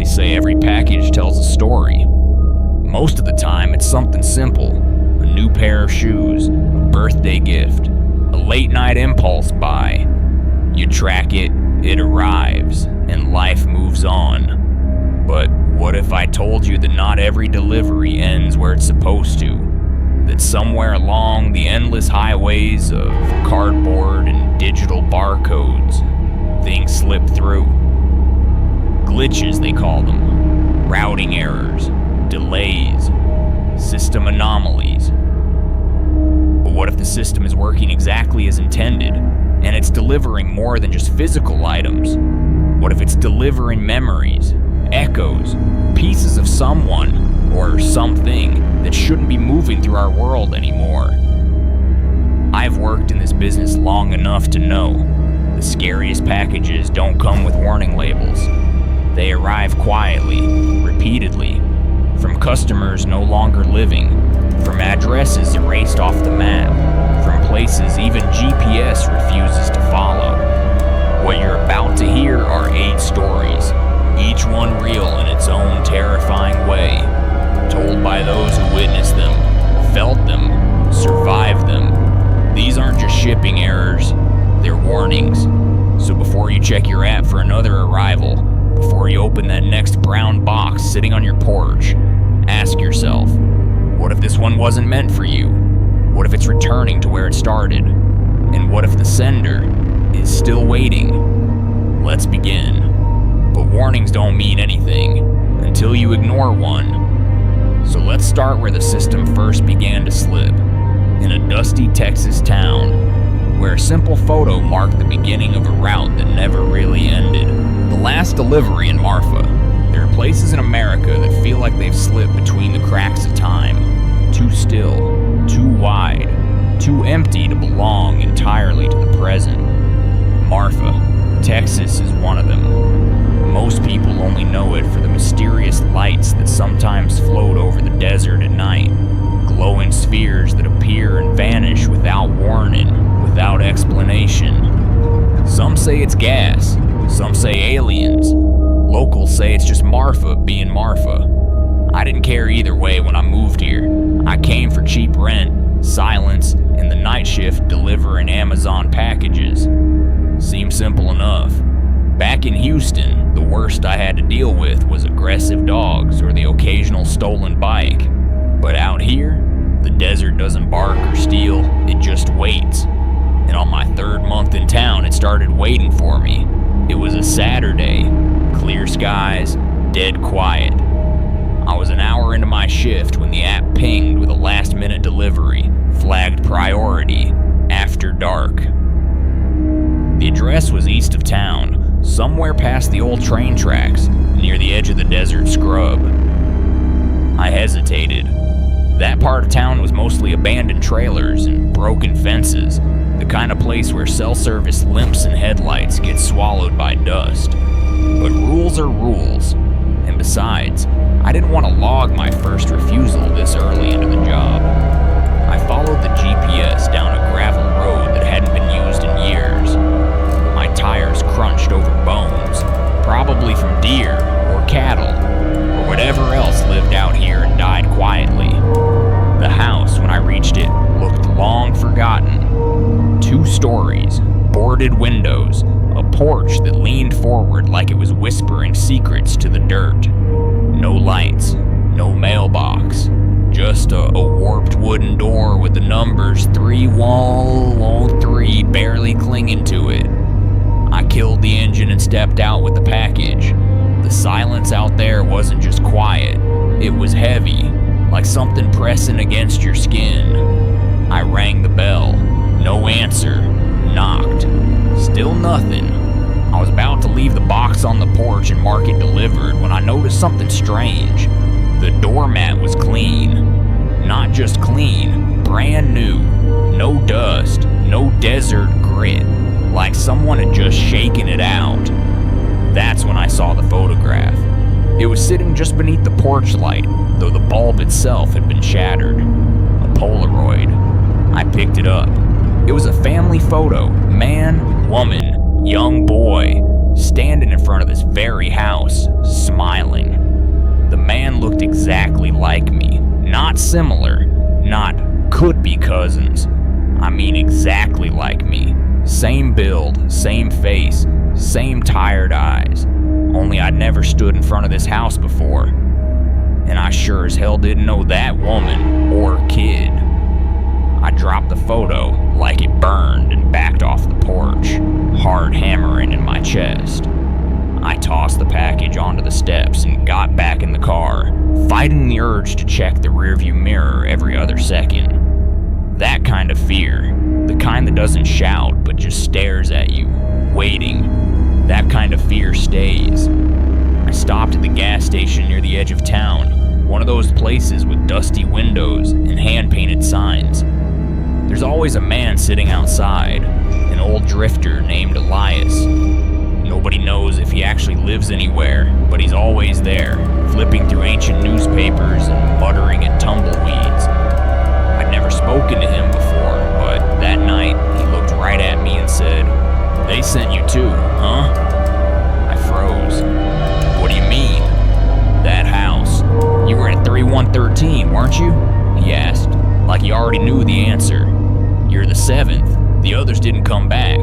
say every package tells a story. Most of the time, it's something simple. A new pair of shoes, a birthday gift, a late-night impulse buy. You track it, it arrives, and life moves on. But what if I told you that not every delivery ends where it's supposed to? That somewhere along the endless highways of cardboard and digital barcodes, things slip through. Glitches, they call them. Routing errors, delays, system anomalies. But what if the system is working exactly as intended, and it's delivering more than just physical items? What if it's delivering memories, echoes, pieces of someone or something that shouldn't be moving through our world anymore? I've worked in this business long enough to know the scariest packages don't come with warning labels. They arrive quietly, repeatedly, from customers no longer living, from addresses erased off the map, from places even GPS refuses to follow. What you're about to hear are 8 stories, each one real in its own terrifying way, told by those who witnessed them, felt them, survived them. These aren't just shipping errors, they're warnings. So before you check your app for another arrival, before you open that next brown box sitting on your porch, ask yourself, what if this one wasn't meant for you? What if it's returning to where it started? And what if the sender is still waiting? Let's begin. But warnings don't mean anything until you ignore one. So let's start where the system first began to slip, in a dusty Texas town, where a simple photo marked the beginning of a route that never really ended. The last delivery in Marfa. There are places in America that feel like they've slipped between the cracks of time. Too still, too wide, too empty to belong entirely to the present. Marfa, Texas is one of them. Most people only know it for the mysterious lights that sometimes float over the desert at night. Glowing spheres that appear and vanish without warning, without explanation. Some say it's gas, some say aliens. Locals say it's just Marfa being Marfa. I didn't care either way when I moved here. I came for cheap rent, silence, and the night shift delivering Amazon packages. Seemed simple enough. Back in Houston, the worst I had to deal with was aggressive dogs or the occasional stolen bike. But out here, the desert doesn't bark or steal, it just waits. And on my 3rd month in town, it started waiting for me. It was a Saturday, clear skies, dead quiet. I was an hour into my shift when the app pinged with a last-minute delivery, flagged priority, after dark. The address was east of town, somewhere past the old train tracks, near the edge of the desert scrub. I hesitated. That part of town was mostly abandoned trailers and broken fences, the kind of place where cell service limps and headlights get swallowed by dust. But rules are rules, and besides, I didn't want to log my first refusal this early into the job. I followed the GPS down a gravel road that hadn't been used in years. My tires crunched over bones, probably from deer or cattle, or whatever else lived out here and died quietly. The house, when I reached it, looked long forgotten. 2 stories, boarded windows, a porch that leaned forward like it was whispering secrets to the dirt. No lights, no mailbox, just a warped wooden door with the numbers 3103 barely clinging to it. I killed the engine and stepped out with the package. The silence out there wasn't just quiet, it was heavy, like something pressing against your skin. I rang the bell. No answer. Knocked. Still nothing. I was about to leave the box on the porch and mark it delivered when I noticed something strange. The doormat was clean. Not just clean, brand new. No dust, no desert grit, like someone had just shaken it out. That's when I saw the photograph. It was sitting just beneath the porch light, though the bulb itself had been shattered. A Polaroid. I picked it up. It was a family photo. Man, woman, young boy, standing in front of this very house, smiling. like me. Not similar, not could be cousins. I mean exactly like me. Same build, same face, same tired eyes. Only I'd never stood in front of this house before. And I sure as hell didn't know that woman or kid. I dropped the photo like it burned and backed off the porch, hard hammering in my chest. I tossed the package onto the steps and got back in the car, fighting the urge to check the rearview mirror every other second. That kind of fear, the kind that doesn't shout but just stares at you, waiting, that kind of fear stays. I stopped at the gas station near the edge of town, one of those places with dusty windows and hand-painted signs. There's always a man sitting outside, an old drifter named Elias. Nobody knows if he actually lives anywhere, but he's always there, flipping through ancient newspapers and muttering at tumbleweeds. I'd never spoken to him before, but that night he looked right at me and said, "They sent you too, huh?" I froze. "What do you mean?" "That house. You were at 3113, weren't you?" he asked, like he already knew the answer. "You're the 7th. The others didn't come back."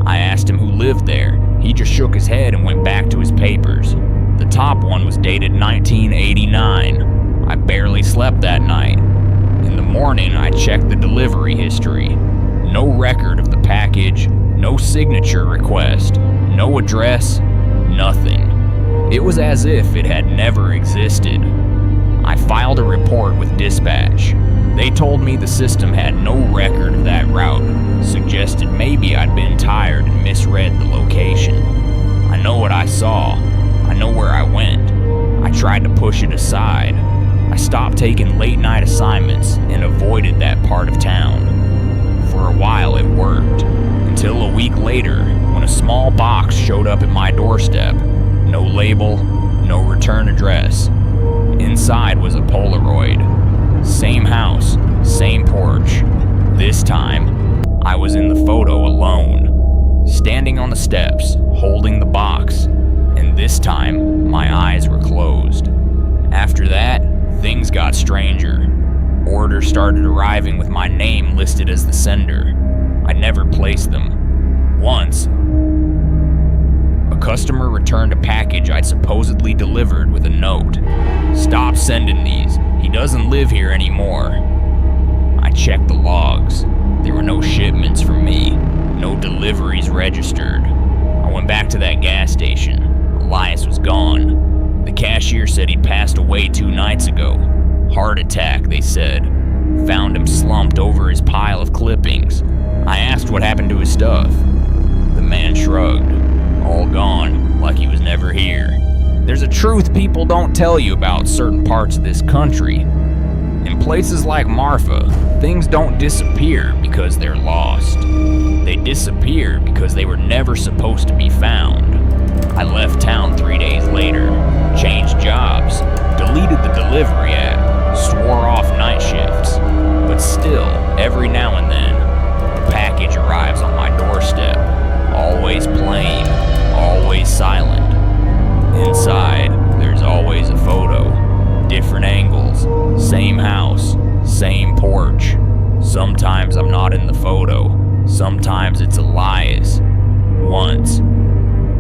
I asked him who lived there. He just shook his head and went back to his papers. The top one was dated 1989. I barely slept that night. In the morning, I checked the delivery history. No record of the package, no signature request, no address, nothing. It was as if it had never existed. I filed a report with dispatch. They told me the system had no record of that route, suggested maybe I'd been tired and misread the location. I know what I saw. I know where I went. I tried to push it aside. I stopped taking late-night assignments and avoided that part of town. For a while it worked, until a week later when a small box showed up at my doorstep. No label, no return address. Inside was a Polaroid. Same house, same porch. This time, I was in the photo alone, standing on the steps, holding the box, and this time, my eyes were closed. After that, things got stranger. Orders started arriving with my name listed as the sender. I never placed them. Once, a customer returned a package I'd supposedly delivered with a note. "Stop sending these. He doesn't live here anymore." I checked the logs. There were no shipments for me, no deliveries registered. I went back to that gas station. Elias was gone. The cashier said he'd passed away 2 nights ago. Heart attack, they said. Found him slumped over his pile of clippings. I asked what happened to his stuff. The man shrugged. All gone, like he was never here. There's a truth people don't tell you about certain parts of this country. In places like Marfa, things don't disappear because they're lost. They disappear because they were never supposed to be found. I left town 3 days later, changed jobs, deleted the delivery app, swore off night shifts. But still, every now and then, a package arrives on my doorstep. Always plain, always silent. Inside, there's always a photo. Different angles, same house, same porch. Sometimes I'm not in the photo. Sometimes it's Elias. Once,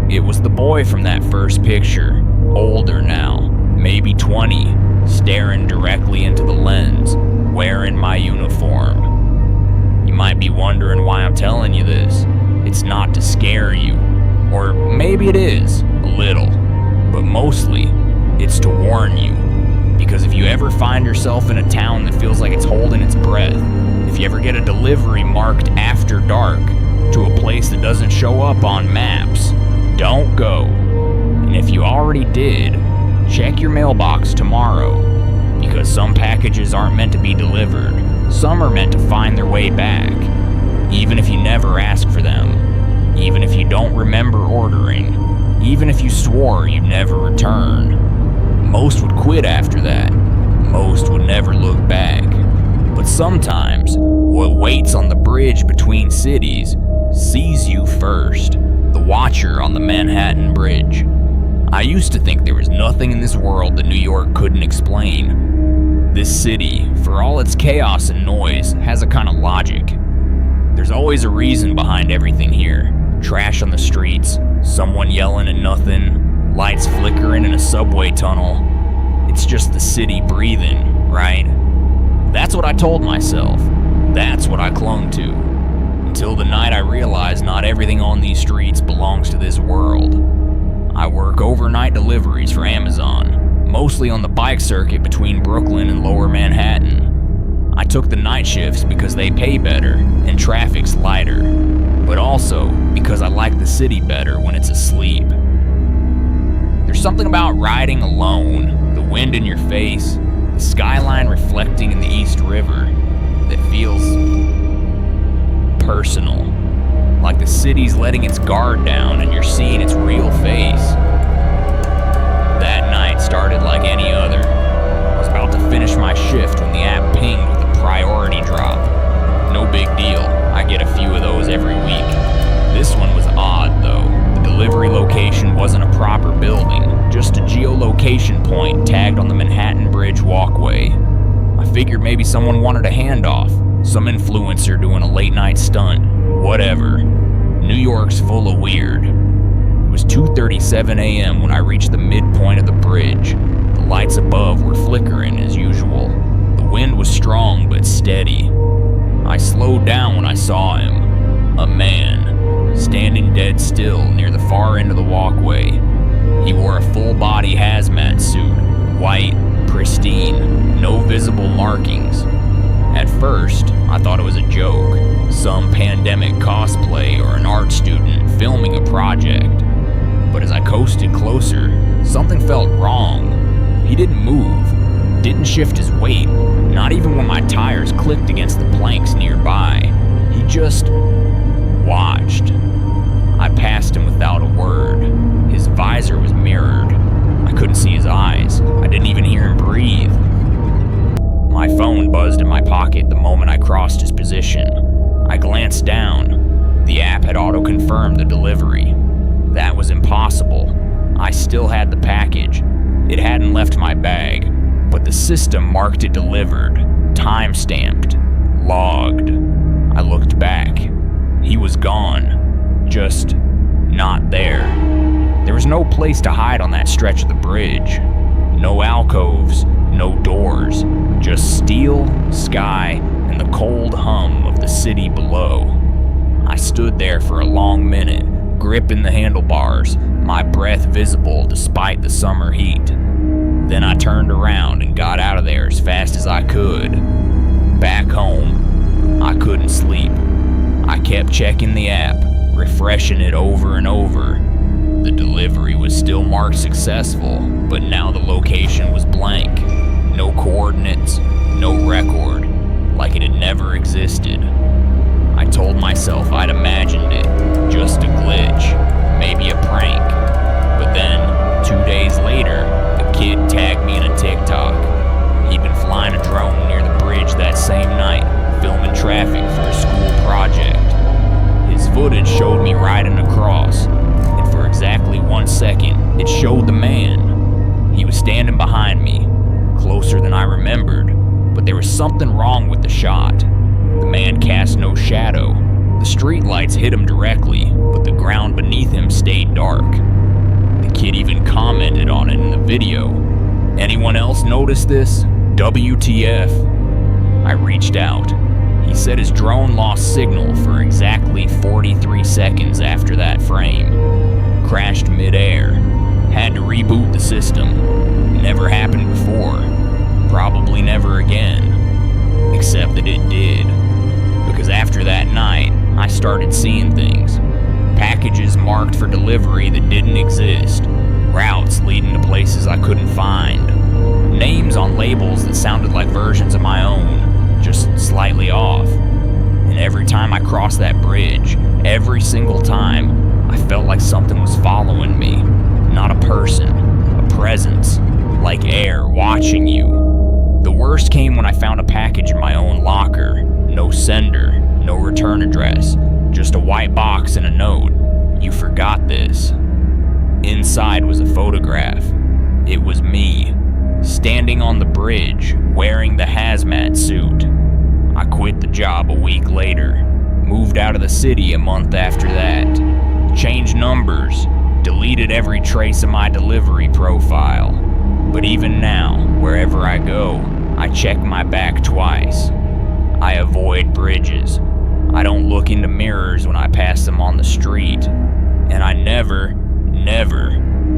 it was the boy from that first picture, older now, maybe 20, staring directly into the lens, wearing my uniform. You might be wondering why I'm telling you this. It's not to scare you, or maybe it is, a little, but mostly, it's to warn you. Because if you ever find yourself in a town that feels like it's holding its breath, if you ever get a delivery marked after dark to a place that doesn't show up on maps, don't go. And if you already did, check your mailbox tomorrow, because some packages aren't meant to be delivered. Some are meant to find their way back, even if you never ask for them, even if you don't remember ordering, even if you swore you'd never return. Most would quit after that. Most would never look back. But sometimes, what waits on the bridge between cities sees you first. The watcher on the Manhattan Bridge. I used to think there was nothing in this world that New York couldn't explain. This city, for all its chaos and noise, has a kind of logic. There's always a reason behind everything here. Trash on the streets, someone yelling at nothing, lights flickering in a subway tunnel. It's just the city breathing, right? That's what I told myself. That's what I clung to. Until the night I realized not everything on these streets belongs to this world. I work overnight deliveries for Amazon, mostly on the bike circuit between Brooklyn and Lower Manhattan. I took the night shifts because they pay better and traffic's lighter, but also because I like the city better when it's asleep. There's something about riding alone, the wind in your face, the skyline reflecting in the East River, that feels personal. Like the city's letting its guard down and you're seeing its real face. That night started like any other. I was about to finish my shift when the app pinged with a priority drop. No big deal, I get a few of those every week. This one was odd though. The delivery location wasn't a proper building, just a geolocation point tagged on the Manhattan Bridge walkway. I figured maybe someone wanted a handoff, some influencer doing a late night stunt, whatever. New York's full of weird. It was 2:37 a.m. when I reached the midpoint of the bridge. The lights above were flickering as usual. The wind was strong but steady. I slowed down when I saw him. A man, standing dead still near the far end of the walkway. He wore a full-body hazmat suit, white, pristine, no visible markings. At first, I thought it was a joke, some pandemic cosplay or an art student filming a project. But as I coasted closer, something felt wrong. He didn't move, didn't shift his weight, not even when my tires clicked against the planks nearby. He just watched. I passed him without a word. His visor was mirrored. I couldn't see his eyes. I didn't even hear him breathe. My phone buzzed in my pocket the moment I crossed his position. I glanced down. The app had auto-confirmed the delivery. That was impossible. I still had the package. It hadn't left my bag, but the system marked it delivered, time-stamped, logged. I looked back. He was gone. Just not there. There was no place to hide on that stretch of the bridge. No alcoves, no doors, just steel, sky, and the cold hum of the city below. I stood there for a long minute, gripping the handlebars, my breath visible despite the summer heat. Then I turned around and got out of there as fast as I could. Back home, I couldn't sleep. I kept checking the app, refreshing it over and over. The delivery was still marked successful, but now the location was blank. No coordinates, no record, like it had never existed. I told myself I'd imagined it, just a glitch, maybe a prank. But then, 2 days later, a kid tagged me in a TikTok. He'd been flying a drone near the bridge that same night, filming traffic for a school project. His footage showed me riding across, and for exactly 1 second, it showed the man. He was standing behind me, closer than I remembered, but there was something wrong with the shot. The man cast no shadow. The streetlights hit him directly, but the ground beneath him stayed dark. The kid even commented on it in the video. Anyone else notice this? WTF? I reached out. He said his drone lost signal for exactly 43 seconds after that frame. Crashed mid-air. Had to reboot the system. Never happened before. Probably never again. Except that it did. Because after that night, I started seeing things. Packages marked for delivery that didn't exist. Routes leading to places I couldn't find. Names on labels that sounded like versions of my own, just slightly off. And every time I crossed that bridge, every single time, I felt like something was following me. Not a person, a presence, like air watching you. The worst came when I found a package in my own locker. No sender, no return address, just a white box and a note. You forgot this. Inside was a photograph. It was me, standing on the bridge, wearing the hazmat suit. I quit the job a week later, moved out of the city a month after that, changed numbers, deleted every trace of my delivery profile. But even now, wherever I go, I check my back twice. I avoid bridges. I don't look into mirrors when I pass them on the street. And I never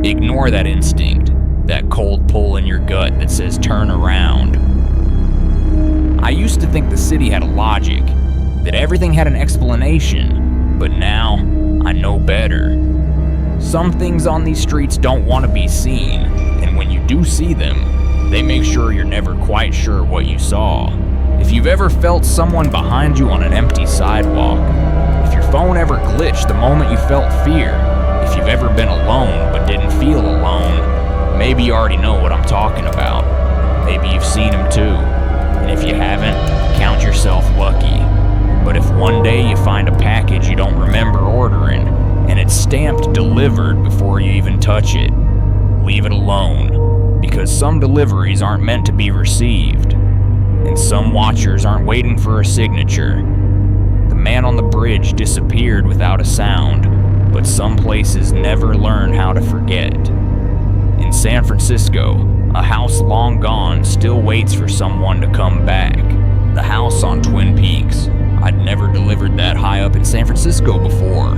ignore that instinct, that cold pull in your gut that says turn around. I used to think the city had a logic, that everything had an explanation, but now I know better. Some things on these streets don't want to be seen, and when you do see them, they make sure you're never quite sure what you saw. If you've ever felt someone behind you on an empty sidewalk, if your phone ever glitched the moment you felt fear, if you've ever been alone but didn't feel alone, maybe you already know what I'm talking about. Maybe you've seen him too. And if you haven't, count yourself lucky. But if one day you find a package you don't remember ordering, and it's stamped delivered before you even touch it, leave it alone, because some deliveries aren't meant to be received, and some watchers aren't waiting for a signature. The man on the bridge disappeared without a sound, but some places never learn how to forget. In San Francisco, a house long gone still waits for someone to come back. The house on Twin Peaks. I'd never delivered that high up in San Francisco before.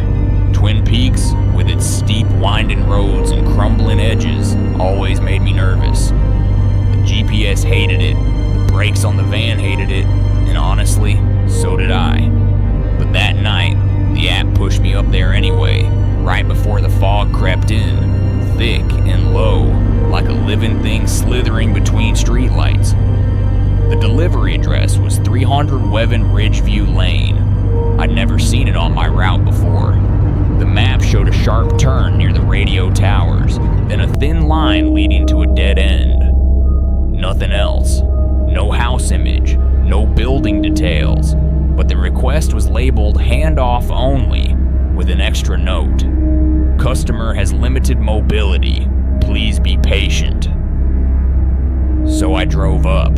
Twin Peaks, with its steep winding roads and crumbling edges, always made me nervous. The GPS hated it, the brakes on the van hated it, and honestly, so did I. But that night, the app pushed me up there anyway, right before the fog crept in, thick and low, like a living thing slithering between streetlights. The delivery address was 300 Weven Ridgeview Lane. I'd never seen it on my route before. The map showed a sharp turn near the radio towers, then a thin line leading to a dead end. Nothing else. No house image, no building details, but the request was labeled handoff only, with an extra note. Customer has limited mobility. Please be patient. So I drove up.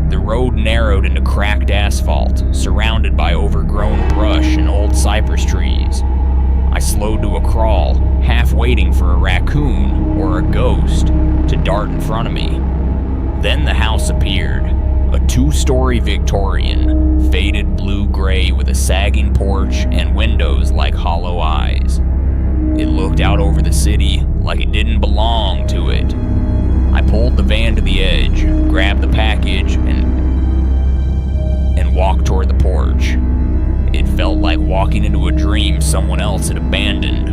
The road narrowed into cracked asphalt, surrounded by overgrown brush and old cypress trees. I slowed to a crawl, half waiting for a raccoon or a ghost to dart in front of me. Then the house appeared, a 2-story Victorian, faded blue-gray with a sagging porch and windows like hollow eyes. It looked out over the city like it didn't belong to it. I pulled the van to the edge, grabbed the package, and walked toward the porch. It felt like walking into a dream someone else had abandoned.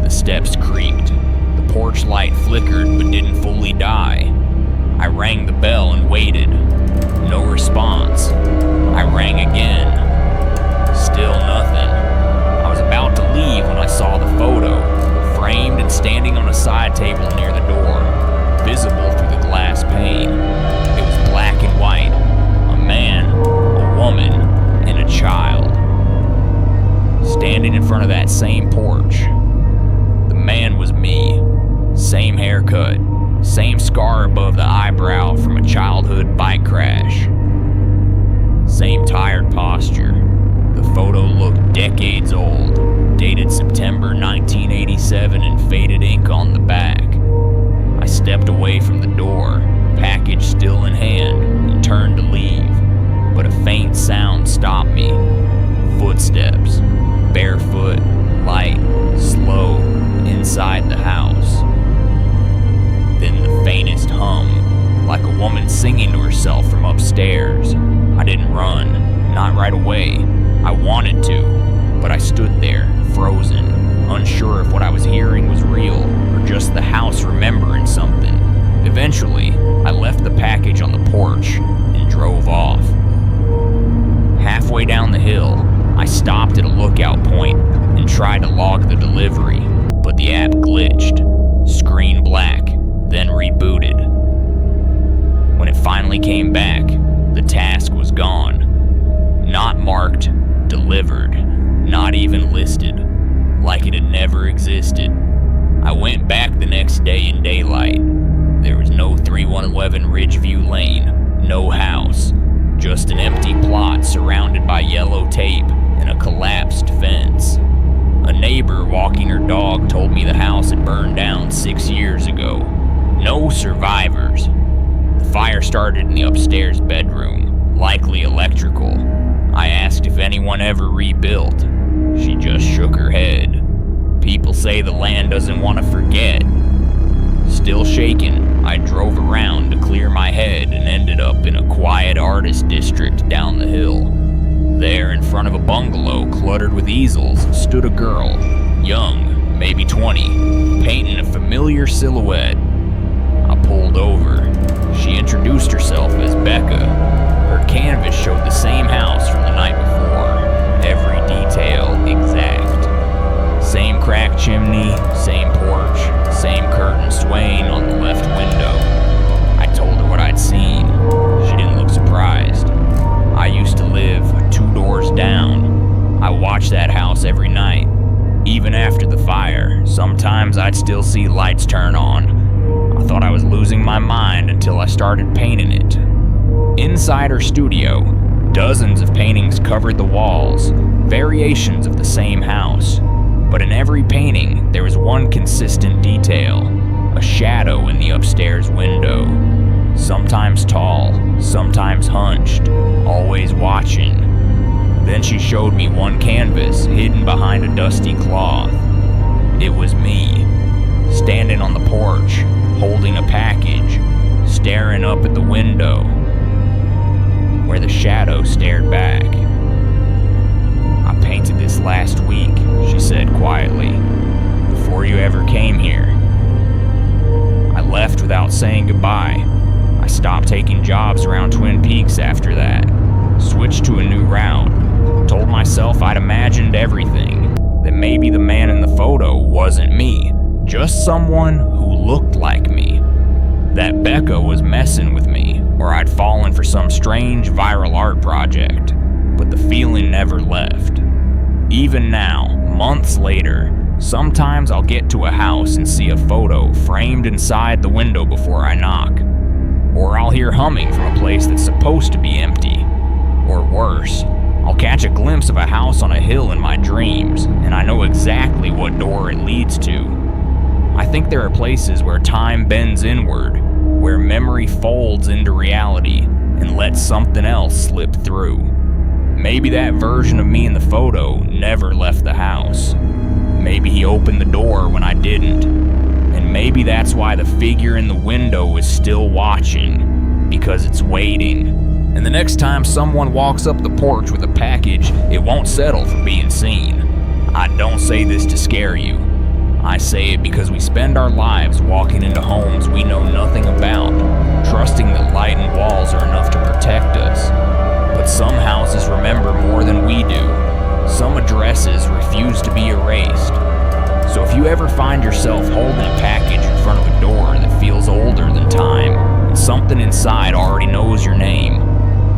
The steps creaked. The porch light flickered but didn't fully die. I rang the bell and waited. No response. I rang again. Still nothing. I was about to leave when I saw the photo, framed and standing on a side table near the door, visible through the glass pane. It was black and white. A man, a woman, and a child. Standing in front of that same porch. The man was me. Same haircut. Same scar above the eyebrow from a childhood bike crash. Same tired posture. The photo looked decades old, dated September 1987 and faded ink on the back. I stepped away from the door, package still in hand, and turned to leave, but a faint sound stopped me. Footsteps, barefoot, light, slow, inside the house. Then the faintest hum, like a woman singing to herself from upstairs. I didn't run, not right away. I wanted to, but I stood there, frozen, unsure if what I was hearing was real or just the house remembering something. Eventually, I left the package on the porch and drove off. Halfway down the hill, I stopped at a lookout point and tried to log the delivery, but the app glitched, screen black, then rebooted. When it finally came back, the task was gone. Not marked, delivered, not even listed, like it had never existed. I went back the next day in daylight. There was no 3111 Ridgeview Lane, no house, just an empty plot surrounded by yellow tape and a collapsed fence. A neighbor walking her dog told me the house had burned down 6 years ago. No survivors. The fire started in the upstairs bedroom, likely electrical. I asked if anyone ever rebuilt. She just shook her head. People say the land doesn't want to forget. Still shaken, I drove around to clear my head and ended up in a quiet artist district down the hill. There, in front of a bungalow cluttered with easels, stood a girl, young, maybe 20, painting a familiar silhouette. I pulled over. She introduced herself as Becca. Her canvas showed the same house from the night before, every detail exact. Same cracked chimney, same porch, same curtain swaying on the left window. I told her what I'd seen. She didn't look surprised. I used to live 2 doors down. I watched that house every night. Even after the fire, sometimes I'd still see lights turn on. I thought I was losing my mind until I started painting it. Inside her studio, dozens of paintings covered the walls, variations of the same house. But in every painting, there was one consistent detail, a shadow in the upstairs window. Sometimes tall, sometimes hunched, always watching. Then she showed me one canvas hidden behind a dusty cloth. It was me, standing on the porch, holding a package, staring up at the window, where the shadow stared back. "I painted this last week," she said quietly, "before you ever came here. I left without saying goodbye. I stopped taking jobs around Twin Peaks after that, switched to a new route, told myself I'd imagined everything, that maybe the man in the photo wasn't me, just someone who looked like me, that Becca was messing with me, or I'd fallen for some strange viral art project, but the feeling never left. Even now, months later, sometimes I'll get to a house and see a photo framed inside the window before I knock. Or I'll hear humming from a place that's supposed to be empty. Or worse, I'll catch a glimpse of a house on a hill in my dreams, and I know exactly what door it leads to. I think there are places where time bends inward, where memory folds into reality and lets something else slip through. Maybe that version of me in the photo never left the house. Maybe he opened the door when I didn't. And maybe that's why the figure in the window is still watching, because it's waiting. And the next time someone walks up the porch with a package, it won't settle for being seen. I don't say this to scare you. I say it because we spend our lives walking into homes we know nothing about, trusting that light and walls are enough to protect us. But some houses remember more than we do. Some addresses refuse to be erased. So if you ever find yourself holding a package in front of a door that feels older than time, and something inside already knows your name,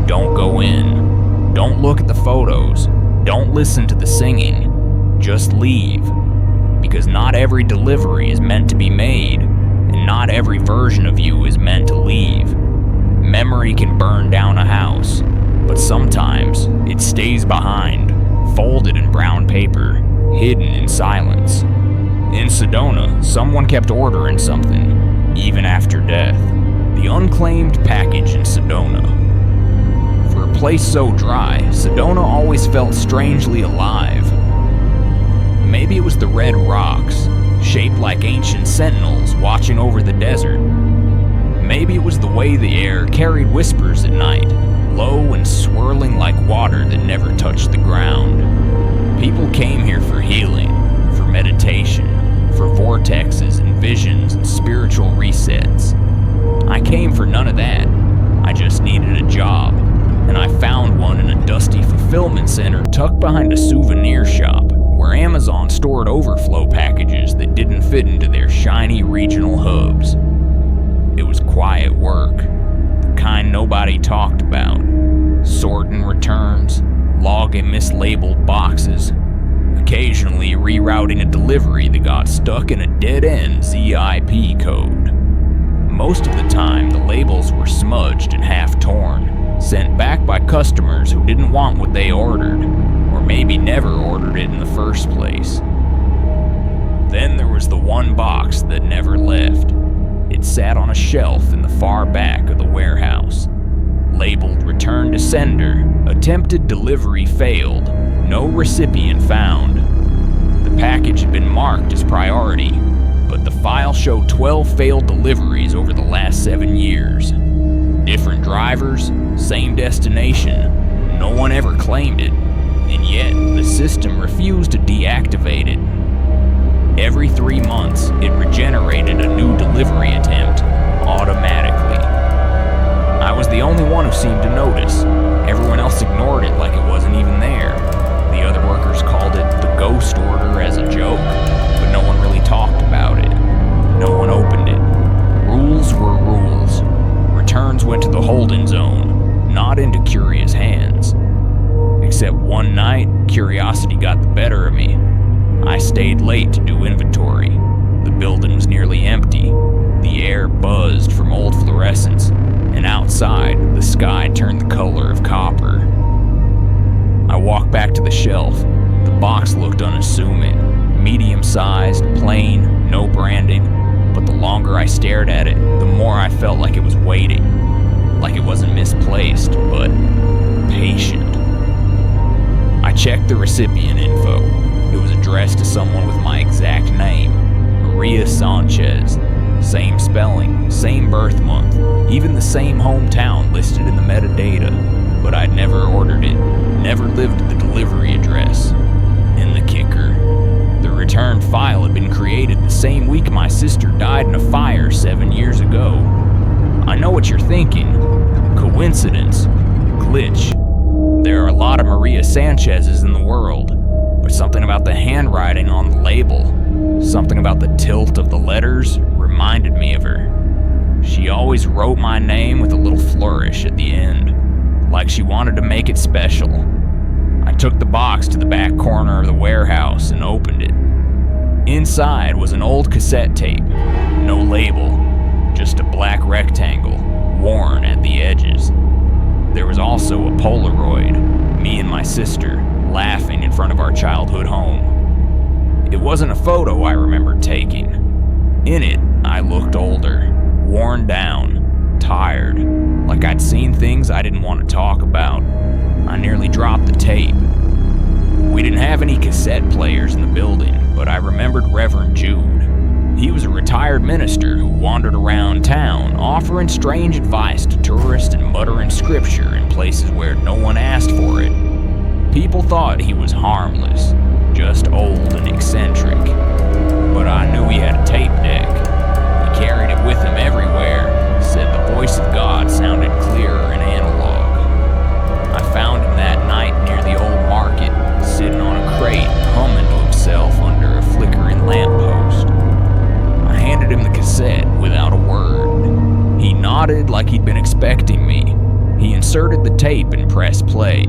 don't go in. Don't look at the photos. Don't listen to the singing. Just leave. Because not every delivery is meant to be made, and not every version of you is meant to leave. Memory can burn down a house, but sometimes it stays behind, folded in brown paper, hidden in silence. In Sedona, someone kept ordering something, even after death. The unclaimed package in Sedona. For a place so dry, Sedona always felt strangely alive. Maybe it was the red rocks, shaped like ancient sentinels watching over the desert. Maybe it was the way the air carried whispers at night, low and swirling like water that never touched the ground. People came here for healing, for meditation, for vortexes and visions and spiritual resets. I came for none of that. I just needed a job, and I found one in a dusty fulfillment center tucked behind a souvenir shop, where Amazon stored overflow packages that didn't fit into their shiny regional hubs. It was quiet work, the kind nobody talked about. Sorting returns, logging mislabeled boxes, occasionally rerouting a delivery that got stuck in a dead-end ZIP code. Most of the time, the labels were smudged and half-torn, sent back by customers who didn't want what they ordered, or maybe never ordered it in the first place. Then there was the one box that never left. It sat on a shelf in the far back of the warehouse. Labeled Return to Sender, attempted delivery failed, no recipient found. The package had been marked as priority, but the file showed 12 failed deliveries over the last 7 years. Different drivers, same destination, no one ever claimed it, and yet the system refused to deactivate it. Every 3 months, it regenerated a new delivery attempt, automatically. I was the only one who seemed to notice. Everyone else ignored it like it wasn't even there. The other workers called it the ghost order as a joke, but no one really talked about it. No one opened it. Rules were rules. Returns went to the holding zone, not into curious hands. Except one night, curiosity got the better of me. I stayed late to do inventory. The building was nearly empty. The air buzzed from old fluorescents, and outside, the sky turned the color of copper. I walked back to the shelf. The box looked unassuming, medium-sized, plain, no branding, but the longer I stared at it, the more I felt like it was waiting, like it wasn't misplaced, but patient. I checked the recipient info. It was addressed to someone with my exact name, Maria Sanchez. Same spelling, same birth month, even the same hometown listed in the metadata, but I'd never ordered it, never lived at the delivery address. And the kicker, the return file had been created the same week my sister died in a fire 7 years ago. I know what you're thinking. Coincidence. Glitch. There are a lot of Maria Sanchez's in the world, but something about the handwriting on the label, something about the tilt of the letters reminded me of her. She always wrote my name with a little flourish at the end, like she wanted to make it special. I took the box to the back corner of the warehouse and opened it. Inside was an old cassette tape, no label, just a black rectangle, worn at the edges. There was also a Polaroid, me and my sister, laughing in front of our childhood home. It wasn't a photo I remembered taking. In it, I looked older, worn down, tired, like I'd seen things I didn't want to talk about. I nearly dropped the tape. We didn't have any cassette players in the building, but I remembered Reverend Jude. He was a retired minister who wandered around town, offering strange advice to tourists and muttering scripture in places where no one asked for it. People thought he was harmless, just old and eccentric. But I knew he had a tape deck. He carried it with him everywhere, said the voice of God sounded clearer and analog. I found him that night near the old market, sitting on a crate, humming to himself under a flickering lamppost. I handed him the cassette without a word. He nodded like he'd been expecting me. He inserted the tape and pressed play.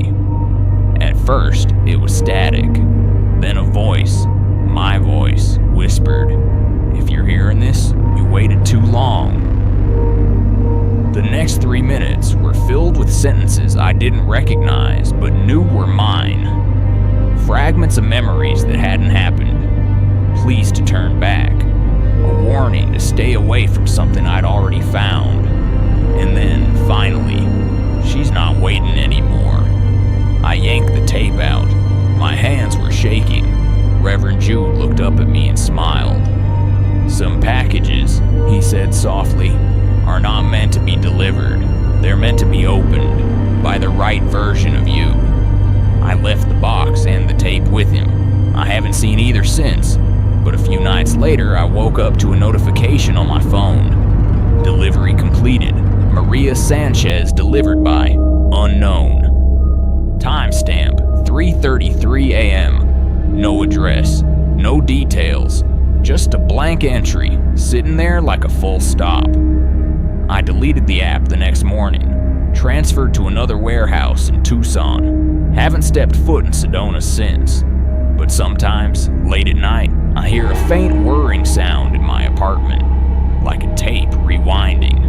At first, it was static. Then a voice, my voice, whispered, "If you're hearing this, you waited too long." The next 3 minutes were filled with sentences I didn't recognize but knew were mine. Fragments of memories that hadn't happened. Please to turn back. A warning to stay away from something I'd already found. And then, finally, she's not waiting anymore. I yanked the tape out. My hands were shaking. Reverend Jude looked up at me and smiled. "Some packages," he said softly, "are not meant to be delivered. They're meant to be opened by the right version of you." I left the box and the tape with him. I haven't seen either since, but a few nights later I woke up to a notification on my phone. Delivery completed. Maria Sanchez delivered by unknown. Timestamp 3:33 a.m. No address, no details, just a blank entry sitting there like a full stop. I deleted the app the next morning, transferred to another warehouse in Tucson. Haven't stepped foot in Sedona since, But sometimes, late at night, I hear a faint whirring sound in my apartment, like a tape rewinding.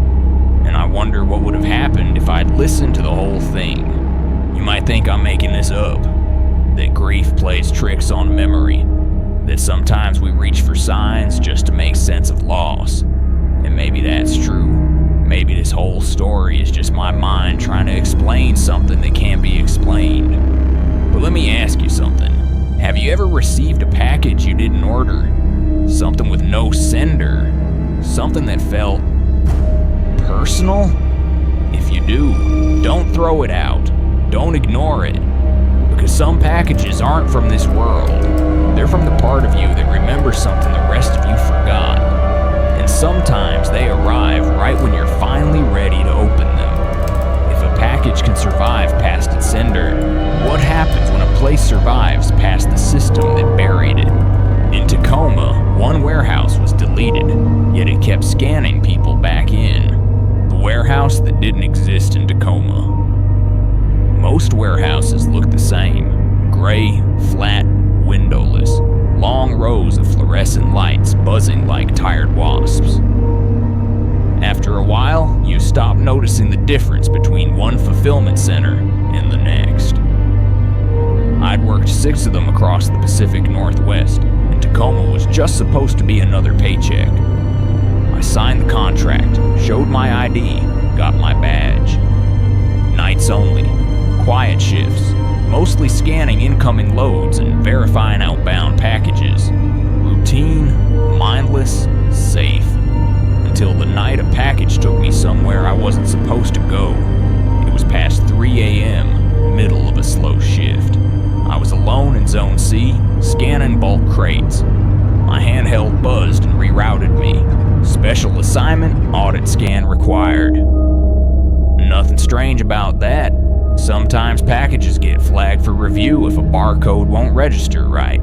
And I wonder what would have happened if I'd listened to the whole thing. You might think I'm making this up, that grief plays tricks on memory, that sometimes we reach for signs just to make sense of loss. And maybe that's true. Maybe this whole story is just my mind trying to explain something that can't be explained. But let me ask you something. Have you ever received a package you didn't order? Something with no sender? Something that felt personal? If you do, don't throw it out. Don't ignore it. Because some packages aren't from this world. They're from the part of you that remembers something the rest of you forgot. And sometimes they arrive right when you're finally ready to open them. If a package can survive past its sender, what happens when a place survives past the system that buried it? In Tacoma, one warehouse was deleted, yet it kept scanning people back in. The warehouse that didn't exist in Tacoma. Most warehouses look the same. Gray, flat, windowless. Long rows of fluorescent lights buzzing like tired wasps. After a while, you stop noticing the difference between one fulfillment center and the next. I'd worked 6 of them across the Pacific Northwest, and Tacoma was just supposed to be another paycheck. I signed the contract, showed my ID, got my badge. Nights only, quiet shifts, mostly scanning incoming loads and verifying outbound packages. Routine, mindless, safe. Until the night a package took me somewhere I wasn't supposed to go. It was past 3 a.m., middle of a slow shift. I was alone in Zone C, scanning bulk crates. My handheld buzzed and rerouted me. Special assignment, audit scan required. Nothing strange about that. Sometimes packages get flagged for review if a barcode won't register right.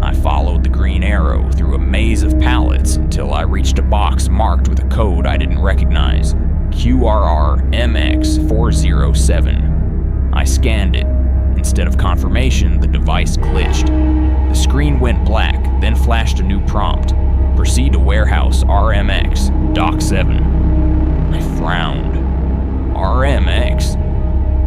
I followed the green arrow through a maze of pallets until I reached a box marked with a code I didn't recognize, QRR-MX407. I scanned it. Instead of confirmation, the device glitched. The screen went black, then flashed a new prompt. Proceed to warehouse RMX, Dock 7. I frowned. RMX?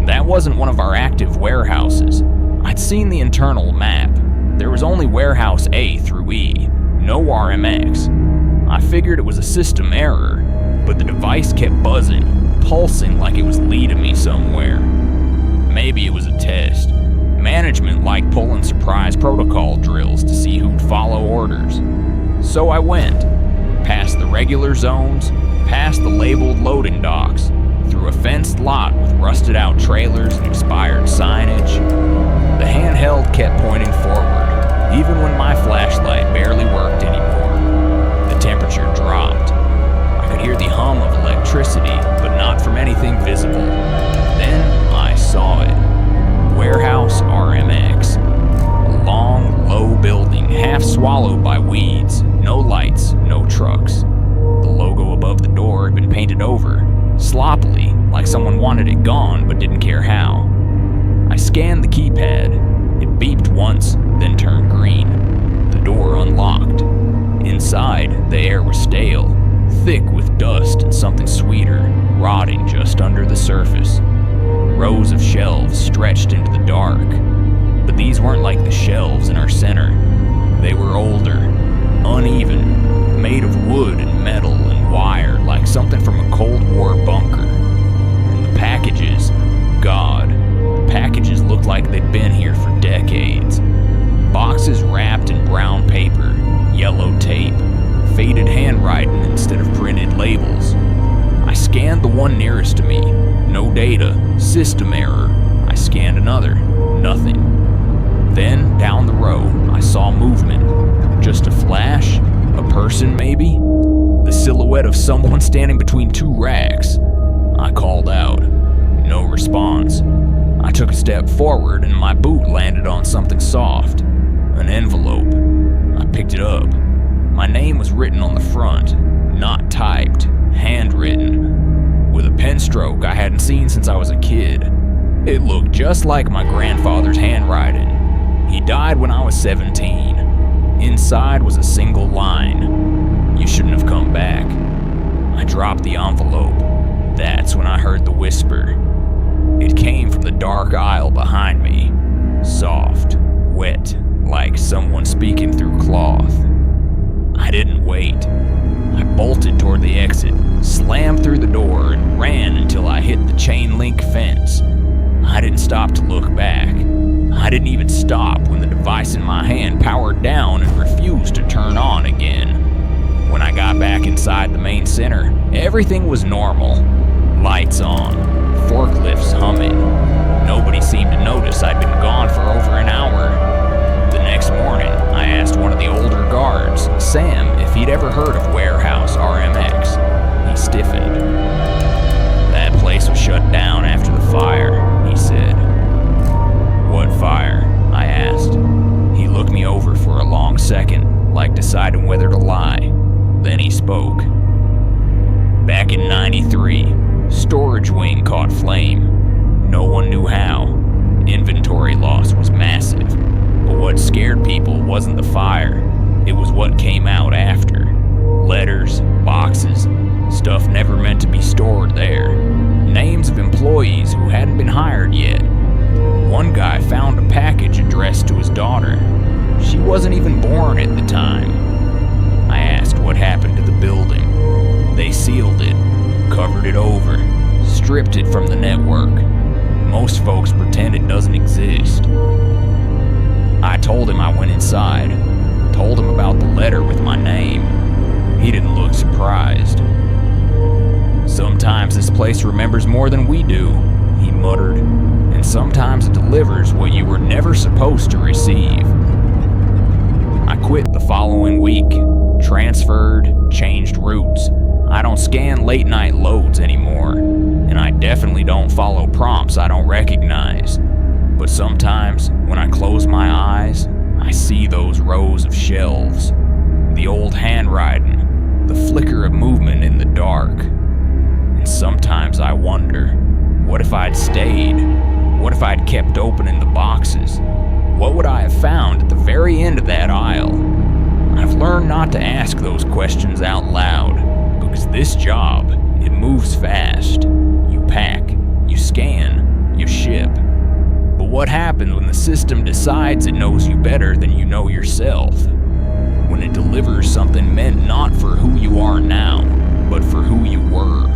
That wasn't one of our active warehouses. I'd seen the internal map. There was only warehouse A through E, no RMX. I figured it was a system error, but the device kept buzzing, pulsing like it was leading me somewhere. Maybe it was a test. Management liked pulling surprise protocol drills to see who'd follow orders. So I went, past the regular zones, past the labeled loading docks, through a fenced lot with rusted out trailers and expired signage. The handheld kept pointing forward, even when my flashlight barely worked anymore. The temperature dropped. I could hear the hum of electricity, but not from anything visible. Then I saw it. Warehouse RMX. A long, low building, half swallowed by weeds. No lights, no trucks. The logo above the door had been painted over, sloppily, like someone wanted it gone but didn't care how. I scanned the keypad. It beeped once, then turned green. The door unlocked. Inside, the air was stale, thick with dust and something sweeter, rotting just under the surface. Rows of shelves stretched into the dark. But these weren't like the shelves in our center. They were older, uneven, made of wood and metal and wire, like something from a Cold War bunker. And the packages, God, the packages looked like they'd been here for decades. Boxes wrapped in brown paper, yellow tape, faded handwriting instead of printed labels. I scanned the one nearest to me. No data, system error. I scanned another, nothing. Then, down the row, I saw movement. Just a flash, a person maybe? The silhouette of someone standing between 2 racks. I called out. No response. I took a step forward and my boot landed on something soft. An envelope. I picked it up. My name was written on the front, not typed, handwritten, with a pen stroke I hadn't seen since I was a kid. It looked just like my grandfather's handwriting. He died when I was 17. Inside was a single line: "You shouldn't have come back." I dropped the envelope. That's when I heard the whisper. It came from the dark aisle behind me. Soft, wet, like someone speaking through cloth. I didn't wait. I bolted toward the exit, slammed through the door, and ran until I hit the chain link fence. I didn't stop to look back. I didn't even stop when the device in my hand powered down and refused to turn on again. When I got back inside the main center, everything was normal. Lights on, forklifts humming. Nobody seemed to notice I'd been gone for over an hour. The next morning, I asked one of the older guards, Sam, if he'd ever heard of Warehouse RMX. He stiffened. "That place was shut down after the fire," he said. "What fire?" I asked. He looked me over for a long second, like deciding whether to lie. Then he spoke. "Back in '93, storage wing caught flame. No one knew how. Inventory loss was massive. But what scared people wasn't the fire. It was what came out after. Letters, boxes, stuff never meant to be stored there. Names of employees who hadn't been hired yet. One guy found a package addressed to his daughter. She wasn't even born at the time. I asked what happened to the building. They sealed it, covered it over, stripped it from the network. Most folks pretend it doesn't exist." I told him I went inside, told him about the letter with my name. He didn't look surprised. "Sometimes this place remembers more than we do," he muttered, "and sometimes it delivers what you were never supposed to receive." I quit the following week, transferred, changed routes. I don't scan late-night loads anymore, and I definitely don't follow prompts I don't recognize. But sometimes, when I close my eyes, I see those rows of shelves, the old handwriting, the flicker of movement in the dark. And sometimes I wonder, what if I'd stayed? What if I'd kept opening the boxes? What would I have found at the very end of that aisle? I've learned not to ask those questions out loud, because this job, it moves fast. You pack, you scan, you ship. But what happens when the system decides it knows you better than you know yourself? When it delivers something meant not for who you are now, but for who you were,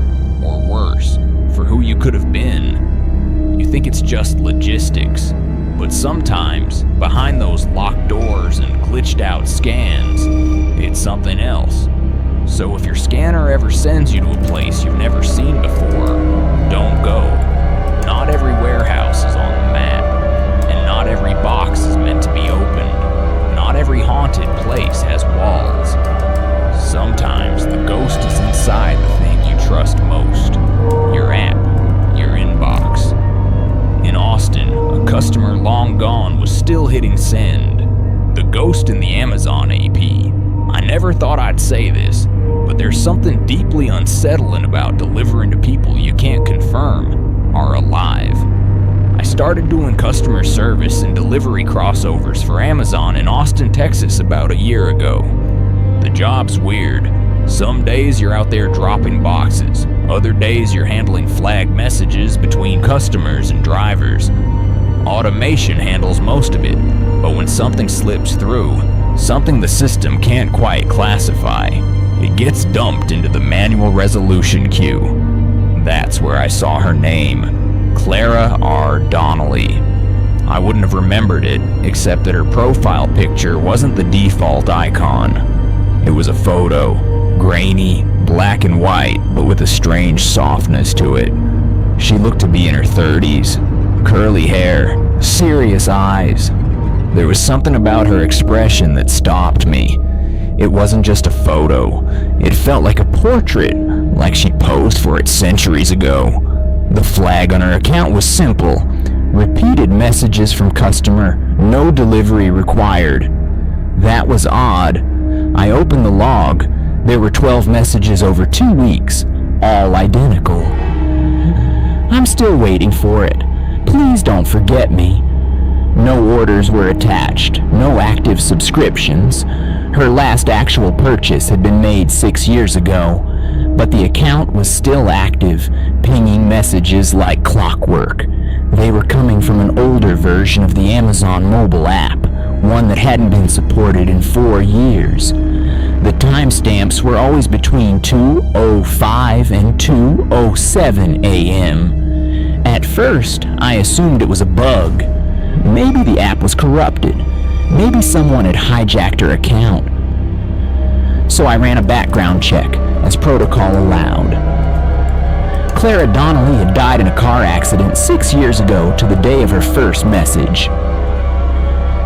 or worse, for who you could have been. You think it's just logistics, but sometimes, behind those locked doors and glitched out scans, it's something else. So if your scanner ever sends you to a place you've never seen before, don't go. Not every warehouse is on the map, and not every box is meant to be opened. Not every haunted place has walls. Sometimes the ghost is inside the thing you trust most, your app, your inbox. In Austin, a customer long gone was still hitting send. The ghost in the Amazon AP. I never thought I'd say this, but there's something deeply unsettling about delivering to people you can't confirm are alive. I started doing customer service and delivery crossovers for Amazon in Austin, Texas about a year ago. The job's weird. Some days you're out there dropping boxes. Other days you're handling flagged messages between customers and drivers. Automation handles most of it, but when something slips through, something the system can't quite classify, it gets dumped into the manual resolution queue. That's where I saw her name, Clara R. Donnelly. I wouldn't have remembered it, except that her profile picture wasn't the default icon. It was a photo, grainy, black and white, but with a strange softness to it. She looked to be in her 30s, curly hair, serious eyes. There was something about her expression that stopped me. It wasn't just a photo. It felt like a portrait, like she posed for it centuries ago. The flag on her account was simple. Repeated messages from customer, no delivery required. That was odd. I opened the log. There were 12 messages over 2 weeks, all identical. "I'm still waiting for it. Please don't forget me." No orders were attached, no active subscriptions. Her last actual purchase had been made 6 years ago, but the account was still active, pinging messages like clockwork. They were coming from an older version of the Amazon mobile app, one that hadn't been supported in 4 years. The timestamps were always between 2:05 and 2:07 a.m. At first, I assumed it was a bug. Maybe the app was corrupted. Maybe someone had hijacked her account. So I ran a background check, as protocol allowed. Clara Donnelly had died in a car accident 6 years ago to the day of her first message.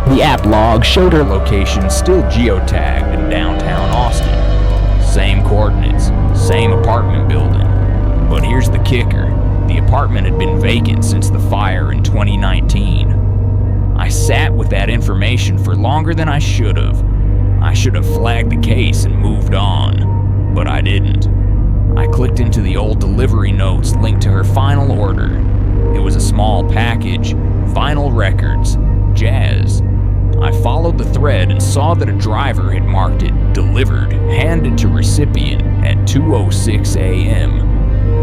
The app log showed her location still geotagged in downtown Austin. Same coordinates, same apartment building. But here's the kicker. The apartment had been vacant since the fire in 2019. I sat with that information for longer than I should have. I should have flagged the case and moved on, but I didn't. I clicked into the old delivery notes linked to her final order. It was a small package, vinyl records, jazz. I followed the thread and saw that a driver had marked it delivered, handed to recipient at 2:06 a.m.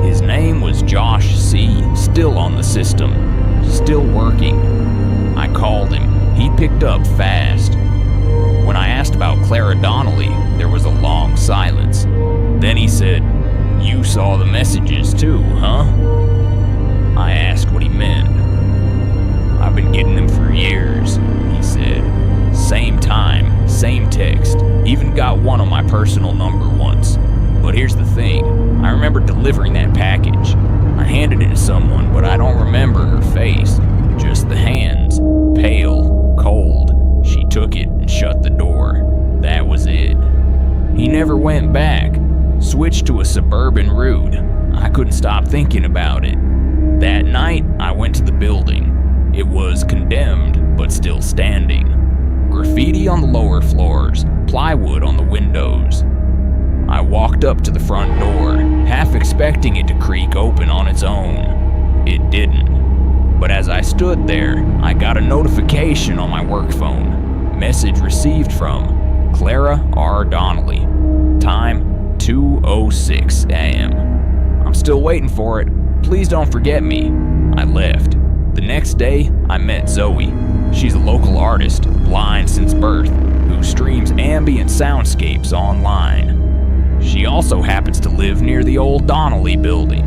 His name was Josh C., still on the system, still working. I called him. He picked up fast. When I asked about Clara Donnelly, there was a long silence. Then he said, "You saw the messages too, huh?" I asked what he meant. "I've been getting them for years," he said. "Same time, same text, even got one on my personal number once. But here's the thing, I remember delivering that package. I handed it to someone, but I don't remember her face, just the hands, pale, cold. She took it and shut the door. That was it." He never went back. Switched to a suburban route. I couldn't stop thinking about it. That night, I went to the building. It was condemned, but still standing. Graffiti on the lower floors, plywood on the windows. I walked up to the front door, half expecting it to creak open on its own. It didn't. But as I stood there, I got a notification on my work phone. Message received from Clara R. Donnelly. Time 2:06 a.m. "I'm still waiting for it. Please don't forget me." I left. The next day, I met Zoe. She's a local artist, blind since birth, who streams ambient soundscapes online. She also happens to live near the old Donnelly building.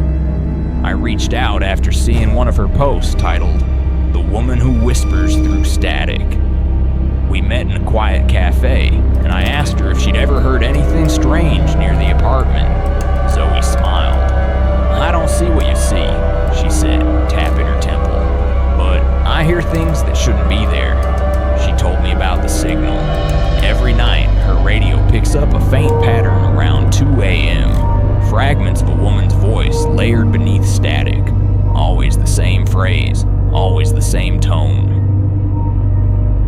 I reached out after seeing one of her posts titled, "The Woman Who Whispers Through Static." We met in a quiet cafe, and I asked her if she'd ever heard anything strange near the apartment. Zoe smiled. "I don't see what you see," she said, tapping her temple. "But I hear things that shouldn't be there." She told me about the signal. Every night, her radio picks up a faint pattern around 2 a.m. Fragments of a woman's voice layered beneath static. Always the same phrase, always the same tone.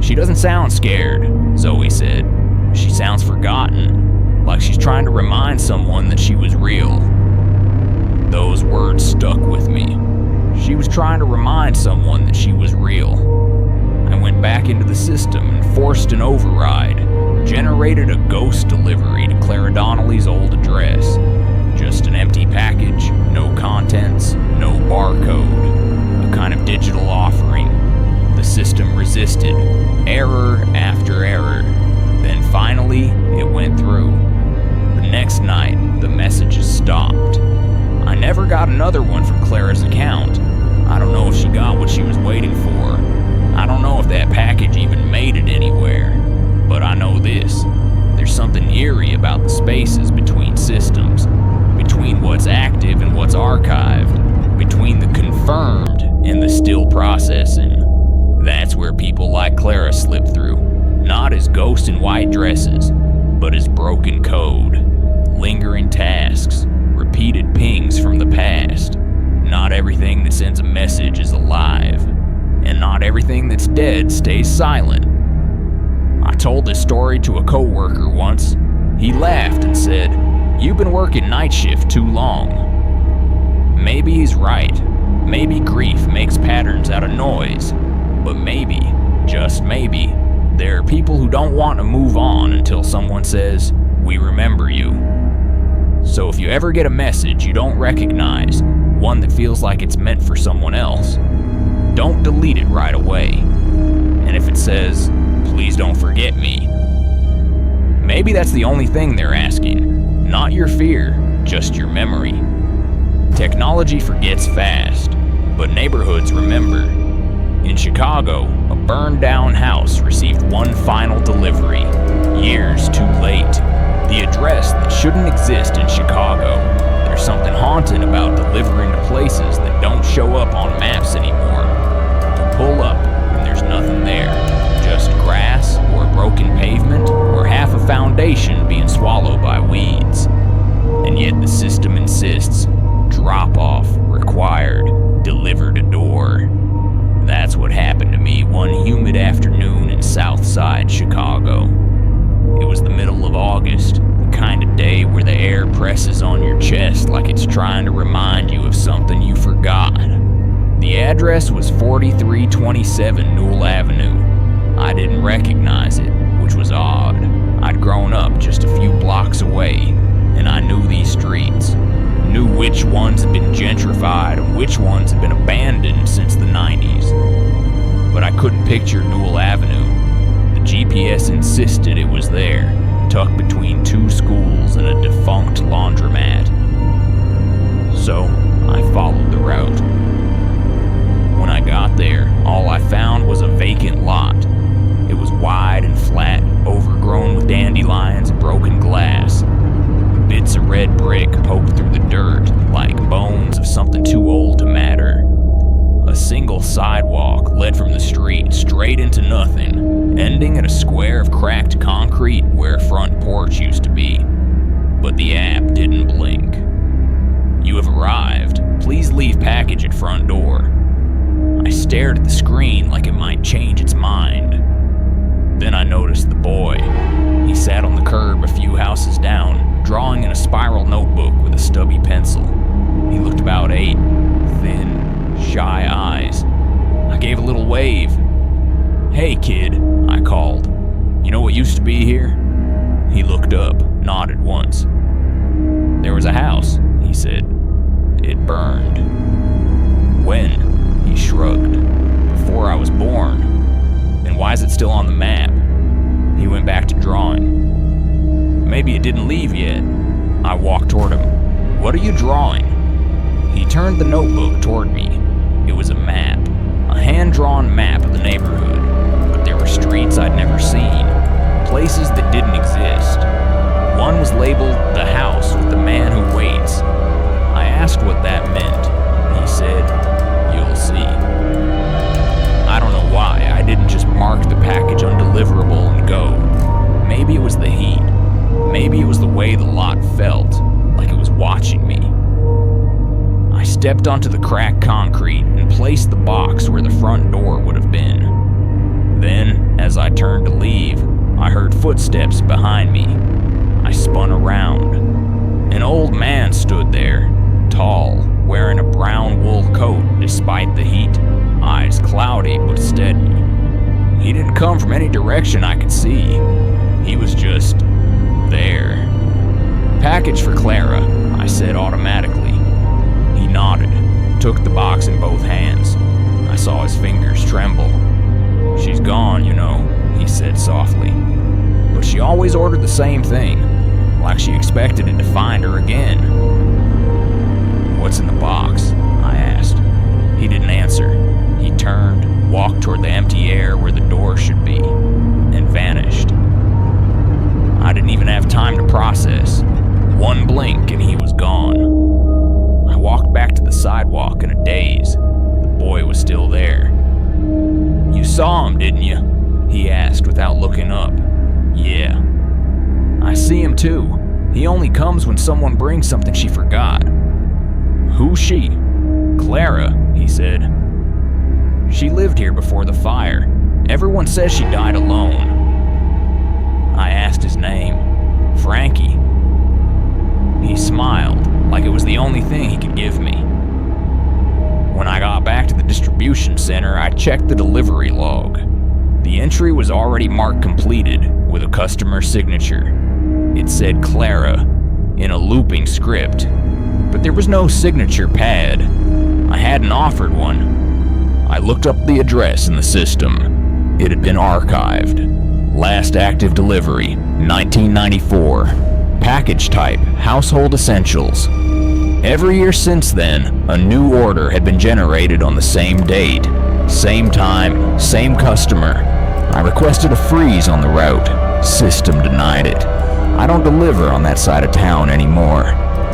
"She doesn't sound scared," Zoe said. "She sounds forgotten, like she's trying to remind someone that she was real." Those words stuck with me. She was trying to remind someone that she was real. I went back into the system and forced an override, generated a ghost delivery to Clara Donnelly's old address. Just an empty package, no contents, no barcode, a kind of digital offering. The system resisted, error after error. Then finally, it went through. The next night, the messages stopped. I never got another one from Clara's account. I don't know if she got what she was waiting for. I don't know if that package even made it anywhere. But I know this. There's something eerie about the spaces between systems, between what's active and what's archived, between the confirmed and the still processing. That's where people like Clara slip through, not as ghosts in white dresses, but as broken code, lingering tasks, repeated pings from the past. Not everything that sends a message is alive, and not everything that's dead stays silent. I told this story to a coworker once. He laughed and said, "You've been working night shift too long." Maybe he's right. Maybe grief makes patterns out of noise. But maybe just maybe, there are people who don't want to move on until someone says, "We remember you." So if you ever get a message you don't recognize, one that feels like it's meant for someone else, don't delete it right away. And if it says, "Please don't forget me," maybe that's the only thing they're asking. Not your fear, just your memory. Technology forgets fast, but neighborhoods remember. In Chicago, a burned-down house received one final delivery, years too late. The address that shouldn't exist in Chicago. There's something haunting about delivering to places that don't show up on maps anymore. You pull up, and there's nothing there. Just grass, or broken pavement, or half a foundation being swallowed by weeds. And yet the system insists, drop-off required, deliver to door. That's what happened to me one humid afternoon in Southside Chicago. It was the middle of August, the kind of day where the air presses on your chest like it's trying to remind you of something you forgot. The address was 4327 Newell Avenue. I didn't recognize it, which was odd. I'd grown up just a few blocks away, and I knew these streets. Knew which ones had been gentrified and which ones had been abandoned since the 90s. But I couldn't picture Newell Avenue. The GPS insisted it was there, tucked between two schools and a defunct laundromat. So I followed the route. When I got there, all I found was a vacant lot. It was wide and flat, overgrown with dandelions and broken glass. Bits of red brick poked through the dirt like bones of something too old to matter. A single sidewalk led from the street straight into nothing, ending at a square of cracked concrete where a front porch used to be. But the app didn't blink. "You have arrived. Please leave package at front door." I stared at the screen like it might change its mind. Then I noticed the boy. He sat on the curb a few houses down, drawing in a spiral notebook with a stubby pencil. He looked about 8, thin, shy eyes. I gave a little wave. "Hey kid," I called. "You know what used to be here?" He looked up, nodded once. "There was a house," he said. "It burned." "When?" He shrugged. "Before I was born." "Then why is it still on the map?" He went back to drawing. "Maybe it didn't leave yet." I walked toward him. "What are you drawing?" He turned the notebook toward me. It was a map, a hand-drawn map of the neighborhood, but there were streets I'd never seen, places that didn't exist. One was labeled "The House with the Man Who Waits." I asked what that meant. He said, "You'll see." I don't know why I didn't just mark the package undeliverable and go. Maybe it was the heat. Maybe it was the way the lot felt, like it was watching me. I stepped onto the cracked concrete and placed the box where the front door would have been. Then, as I turned to leave, I heard footsteps behind me. I spun around. An old man stood there, tall, wearing a brown wool coat despite the heat, eyes cloudy but steady. He didn't come from any direction I could see. He was just there. "Package for Clara," I said automatically. He nodded, took the box in both hands. I saw his fingers tremble. "She's gone, you know," he said softly. "But she always ordered the same thing, like she expected it to find her again." "What's in the box?" I asked. He didn't answer. He turned, walked toward the empty air where the door should be, and vanished. I didn't even have time to process. One blink and he was gone. I walked back to the sidewalk in a daze. The boy was still there. "You saw him, didn't you?" he asked without looking up. "Yeah." "I see him too. He only comes when someone brings something she forgot." "Who's she?" "Clara," he said. "She lived here before the fire. Everyone says she died alone." I asked his name. "Frankie." He smiled, like it was the only thing he could give me. When I got back to the distribution center, I checked the delivery log. The entry was already marked completed with a customer signature. It said Clara in a looping script, but there was no signature pad. I hadn't offered one. I looked up the address in the system. It had been archived. Last active delivery, 1994. Package type, household essentials. Every year since then, a new order had been generated on the same date, same time, same customer. I requested a freeze on the route. System denied it. I don't deliver on that side of town anymore,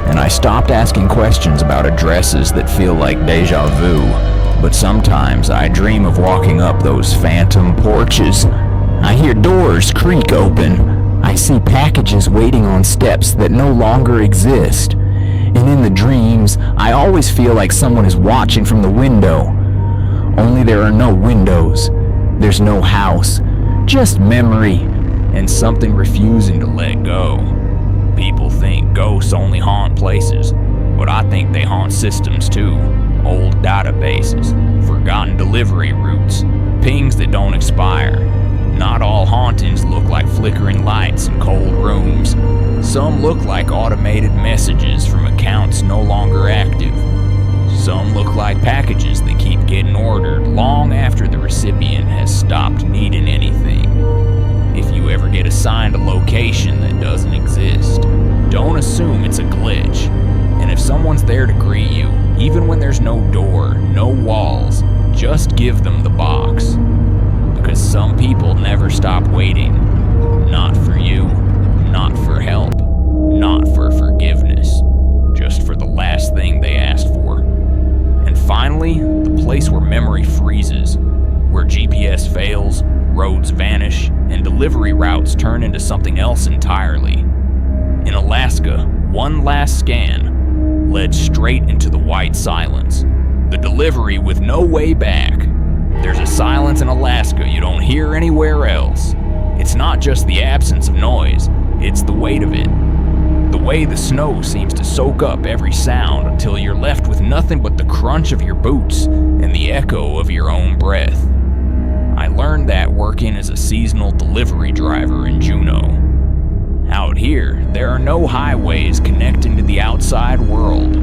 and I stopped asking questions about addresses that feel like deja vu. But sometimes I dream of walking up those phantom porches. I hear doors creak open. I see packages waiting on steps that no longer exist. And in the dreams, I always feel like someone is watching from the window. Only there are no windows. There's no house. Just memory. And something refusing to let go. People think ghosts only haunt places, but I think they haunt systems too. Old databases, forgotten delivery routes, pings that don't expire. Not all hauntings look like flickering lights in cold rooms. Some look like automated messages from accounts no longer active. Some look like packages that keep getting ordered long after the recipient has stopped needing anything. If you ever get assigned a location that doesn't exist, don't assume it's a glitch. And if someone's there to greet you, even when there's no door, no walls, just give them the box. Because some people never stop waiting. Not for you, not for help, not for forgiveness, just for the last thing they asked for. And finally, the place where memory freezes, where GPS fails, roads vanish, and delivery routes turn into something else entirely. In Alaska, one last scan led straight into the white silence. The delivery with no way back. There's a silence in Alaska you don't hear anywhere else. It's not just the absence of noise, it's the weight of it. The way the snow seems to soak up every sound until you're left with nothing but the crunch of your boots and the echo of your own breath. I learned that working as a seasonal delivery driver in Juneau. Out here, there are no highways connecting to the outside world.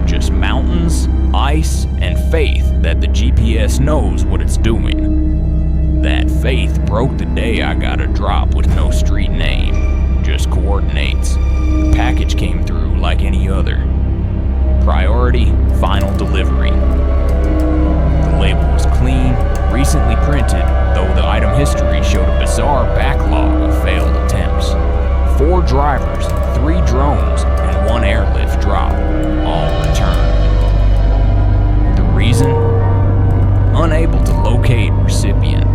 Just mountains, ice, and faith that the GPS knows what it's doing. That faith broke the day I got a drop with no street name, just coordinates. The package came through like any other. Priority, final delivery. The label was clean, recently printed, though the item history showed a bizarre backlog of failed attempts. 4 drivers, 3 drones, and 1 airlift drop, all returned. The reason? Unable to locate recipient.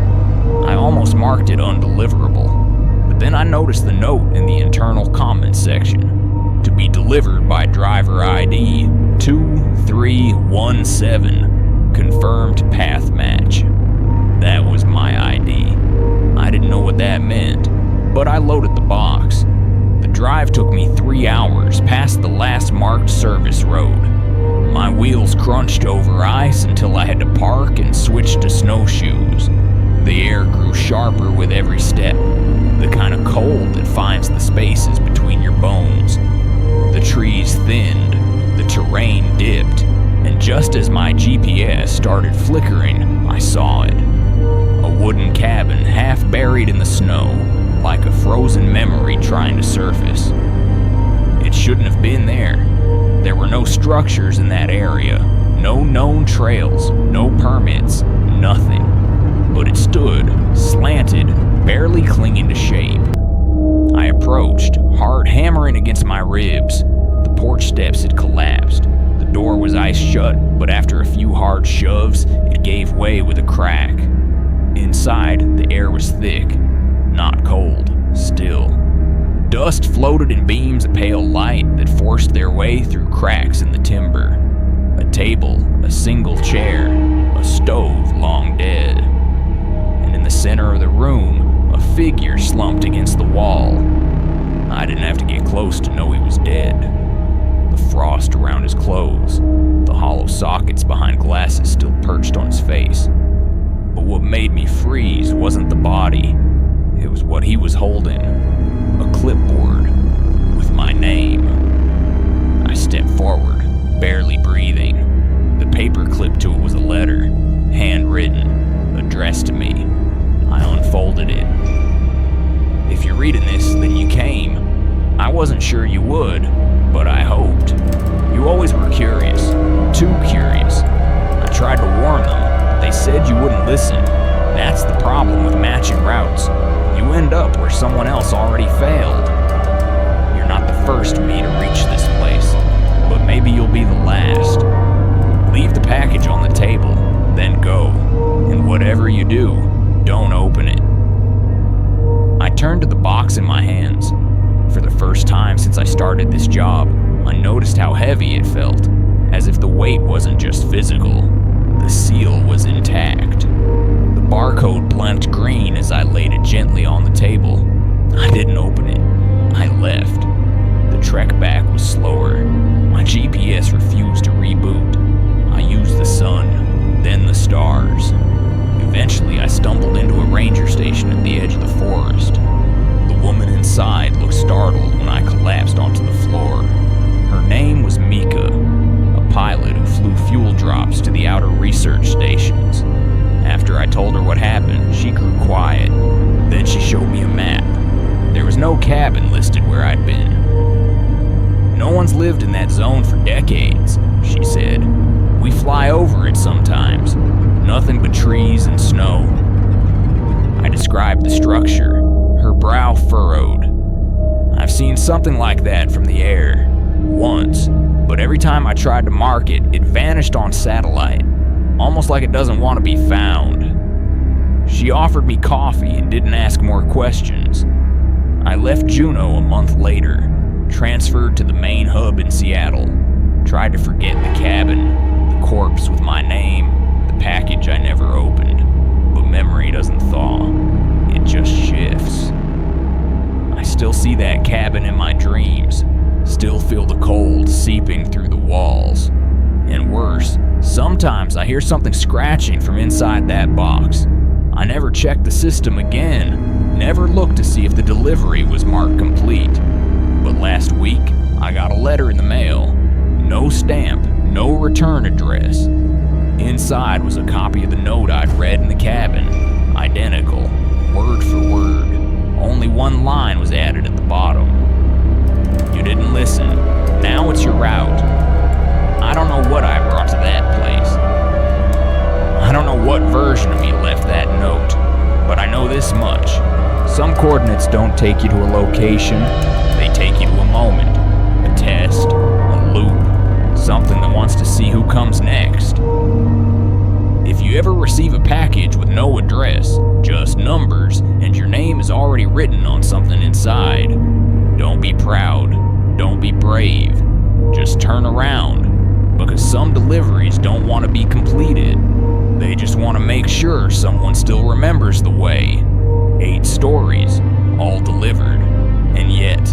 I almost marked it undeliverable, but then I noticed the note in the internal comments section. To be delivered by driver ID 2317, confirmed path match. That was my ID. I didn't know what that meant, but I loaded the box. The drive took me 3 hours past the last marked service road. My wheels crunched over ice until I had to park and switch to snowshoes. The air grew sharper with every step, the kind of cold that finds the spaces between your bones. The trees thinned, the terrain dipped, and just as my GPS started flickering, I saw it. A wooden cabin half buried in the snow, like a frozen memory trying to surface. It shouldn't have been there. There were no structures in that area, no known trails, no permits, nothing. But it stood, slanted, barely clinging to shape. I approached, heart hammering against my ribs. The porch steps had collapsed. The door was ice shut, but after a few hard shoves, it gave way with a crack. Inside, the air was thick, not cold, still. Dust floated in beams of pale light that forced their way through cracks in the timber. A table, a single chair, a stove long dead. And in the center of the room, a figure slumped against the wall. I didn't have to get close to know he was dead. The frost around his clothes, the hollow sockets behind glasses still perched on his face. But what made me freeze wasn't the body. It was what he was holding. A clipboard with my name. I stepped forward, barely breathing. The paper clipped to it was a letter, handwritten, addressed to me. I unfolded it. If you're reading this, then you came. I wasn't sure you would, but I hoped. You always were curious, too curious. I tried to warn them. They said you wouldn't listen. That's the problem with matching routes. You end up where someone else already failed. You're not the first me to reach this place, but maybe you'll be the last. Leave the package on the table, then go. And whatever you do, don't open it. I turned to the box in my hands. For the first time since I started this job, I noticed how heavy it felt, as if the weight wasn't just physical. The seal was intact. The barcode blinked green as I laid it gently on the table. I didn't open it. I left. The trek back was slower. My GPS refused to reboot. I used the sun, then the stars. Eventually, I stumbled into a ranger station at the edge of the forest. The woman inside looked startled when I collapsed onto the floor. Her name was Micah, a pilot who flew fuel drops to the outer research stations. After I told her what happened, she grew quiet. Then she showed me a map. There was no cabin listed where I'd been. No one's lived in that zone for decades, she said. We fly over it sometimes. Nothing but trees and snow. I described the structure. Her brow furrowed. I've seen something like that from the air. Once. But every time I tried to mark it, it vanished on satellite. Almost like it doesn't want to be found. She offered me coffee and didn't ask more questions. I left Juneau a month later. Transferred to the main hub in Seattle. Tried to forget the cabin, the corpse with my name, the package I never opened. But memory doesn't thaw. It just shifts. I still see that cabin in my dreams. Still feel the cold seeping through the walls. And worse, sometimes I hear something scratching from inside that box. I never checked the system again. Never looked to see if the delivery was marked complete. But last week, I got a letter in the mail. No stamp, no return address. Inside was a copy of the note I'd read in the cabin. Identical, word for word. Only one line was added at the bottom. You didn't listen. Now it's your route. I don't know what I brought to that place. I don't know what version of me left that note, but I know this much. Some coordinates don't take you to a location. They take you to a moment, a test, a loop, something that wants to see who comes next. If you ever receive a package with no address, just numbers, and your name is already written on something inside, don't be proud, don't be brave, just turn around, because some deliveries don't want to be completed. They just want to make sure someone still remembers the way. 8 stories, all delivered, and yet,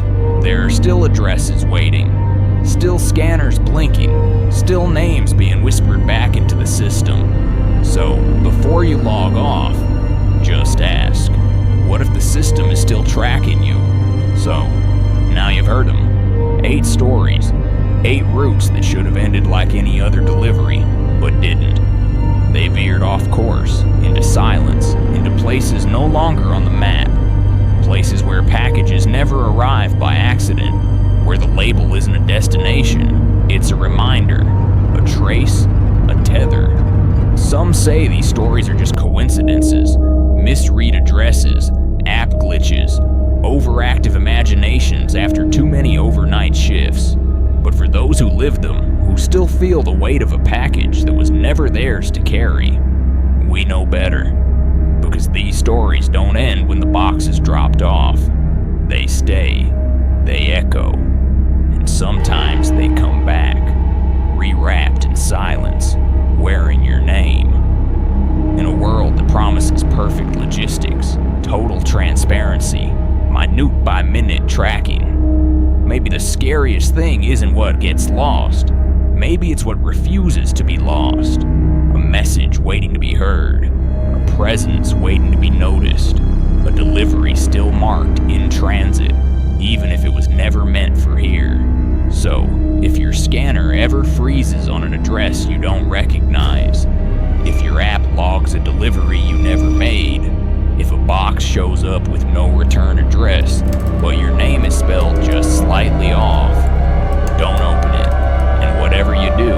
there are still addresses waiting, still scanners blinking, still names being whispered back into the system. So, before you log off, just ask, what if the system is still tracking you? So, now you've heard them. 8 stories, 8 routes that should have ended like any other delivery, but didn't. They veered off course, into silence, into places no longer on the map. Places where packages never arrive by accident, where the label isn't a destination, it's a reminder, a trace, a tether. Some say these stories are just coincidences, misread addresses, app glitches, overactive imaginations after too many overnight shifts. But for those who lived them, who still feel the weight of a package that was never theirs to carry, we know better. Because these stories don't end when the box is dropped off. They stay, they echo, and sometimes they come back, rewrapped in silence, wearing your name. In a world that promises perfect logistics, total transparency, minute-by-minute tracking, maybe the scariest thing isn't what gets lost. Maybe it's what refuses to be lost. A message waiting to be heard, a presence waiting to be noticed, a delivery still marked in transit, even if it was never meant for here. So, if your scanner ever freezes on an address you don't recognize, if your app logs a delivery you never made, if a box shows up with no return address, but your name is spelled just slightly off, don't open it. And whatever you do,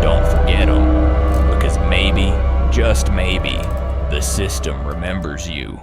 don't forget them. Because maybe, just maybe, the system remembers you.